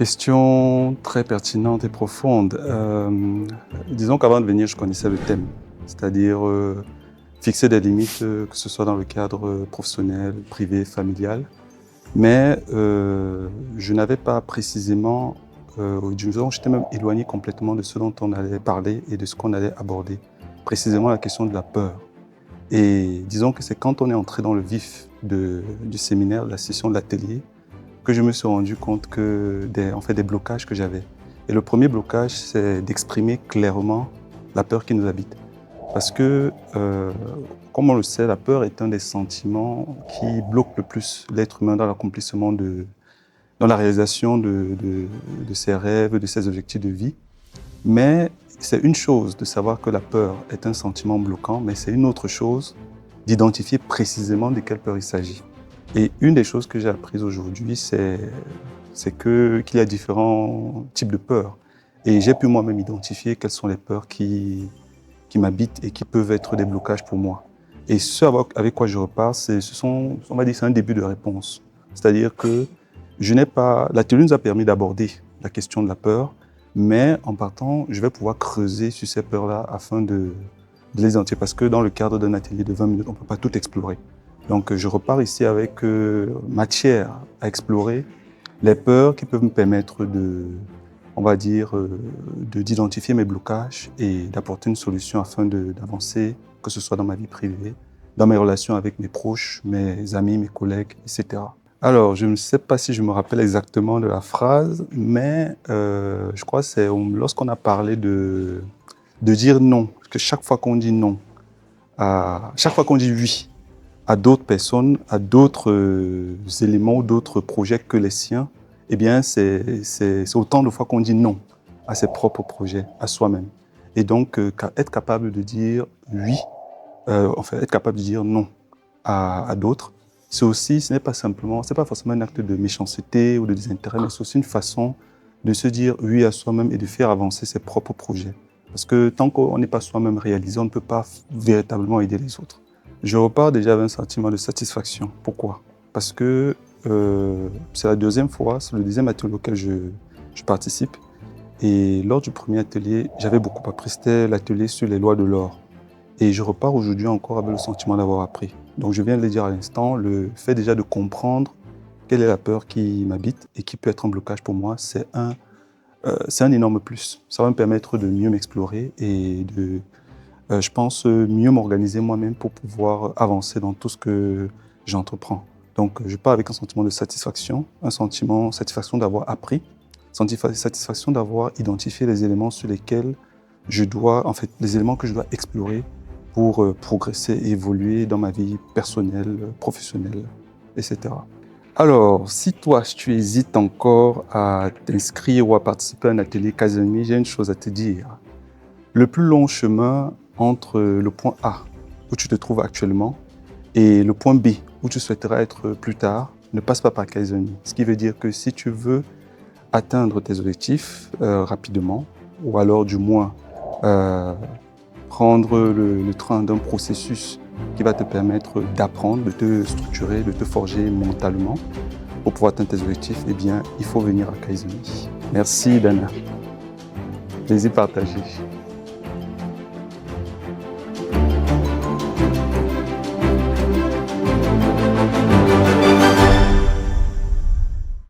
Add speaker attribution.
Speaker 1: Question très pertinente et profonde. Disons qu'avant de venir, je connaissais le thème, c'est-à-dire fixer des limites, que ce soit dans le cadre professionnel, privé, familial. Mais je n'avais pas précisément, disons, j'étais même éloigné complètement de ce dont on allait parler et de ce qu'on allait aborder, précisément la question de la peur. Et disons que c'est quand on est entré dans le vif du séminaire, de la session de l'atelier, que je me suis rendu compte que des blocages que j'avais. Et le premier blocage, c'est d'exprimer clairement la peur qui nous habite. Parce que, comme on le sait, la peur est un des sentiments qui bloque le plus l'être humain dans l'accomplissement dans la réalisation de ses rêves, de ses objectifs de vie. Mais c'est une chose de savoir que la peur est un sentiment bloquant, mais c'est une autre chose d'identifier précisément de quelle peur il s'agit. Et une des choses que j'ai apprises aujourd'hui, c'est qu'il y a différents types de peurs. Et j'ai pu moi-même identifier quelles sont les peurs qui m'habitent et qui peuvent être des blocages pour moi. Et ce avec quoi je repars, on va dire, c'est un début de réponse. C'est-à-dire que l'atelier nous a permis d'aborder la question de la peur, mais en partant, je vais pouvoir creuser sur ces peurs-là afin de les identifier. Parce que dans le cadre d'un atelier de 20 minutes, on ne peut pas tout explorer. Donc je repars ici avec matière à explorer, les peurs qui peuvent me permettre on va dire, d'identifier mes blocages et d'apporter une solution afin d'avancer, que ce soit dans ma vie privée, dans mes relations avec mes proches, mes amis, mes collègues, etc. Alors, je ne sais pas si je me rappelle exactement de la phrase, mais je crois que c'est lorsqu'on a parlé de dire non, parce que chaque fois qu'on dit non, chaque fois qu'on dit oui à d'autres personnes, à d'autres éléments, d'autres projets que les siens, eh bien, c'est autant de fois qu'on dit non à ses propres projets, à soi-même. Et donc, être capable de dire oui, être capable de dire non à d'autres, ce n'est pas forcément un acte de méchanceté ou de désintérêt, mais c'est aussi une façon de se dire oui à soi-même et de faire avancer ses propres projets. Parce que tant qu'on n'est pas soi-même réalisé, on ne peut pas véritablement aider les autres. Je repars déjà avec un sentiment de satisfaction. Pourquoi? Parce que c'est la deuxième fois, c'est le deuxième atelier auquel je participe. Et lors du premier atelier, j'avais beaucoup appris. C'était l'atelier sur les lois de l'or. Et je repars aujourd'hui encore avec le sentiment d'avoir appris. Donc je viens de le dire à l'instant, le fait déjà de comprendre quelle est la peur qui m'habite et qui peut être un blocage pour moi, c'est un énorme plus. Ça va me permettre de mieux m'explorer et je pense, mieux m'organiser moi-même pour pouvoir avancer dans tout ce que j'entreprends. Donc, je pars avec un sentiment de satisfaction, satisfaction d'avoir appris, satisfaction d'avoir identifié les éléments sur lesquels les éléments que je dois explorer pour progresser et évoluer dans ma vie personnelle, professionnelle, etc. Alors, si tu hésites encore à t'inscrire ou à participer à un atelier Kaizenmi, j'ai une chose à te dire. Le plus long chemin entre le point A, où tu te trouves actuellement, et le point B, où tu souhaiteras être plus tard, ne passe pas par Kaizenmi. Ce qui veut dire que si tu veux atteindre tes objectifs rapidement, ou alors du moins prendre le train d'un processus qui va te permettre d'apprendre, de te structurer, de te forger mentalement pour pouvoir atteindre tes objectifs, eh bien, il faut venir à Kaizenmi. Merci, Dana. Plaisir partagé.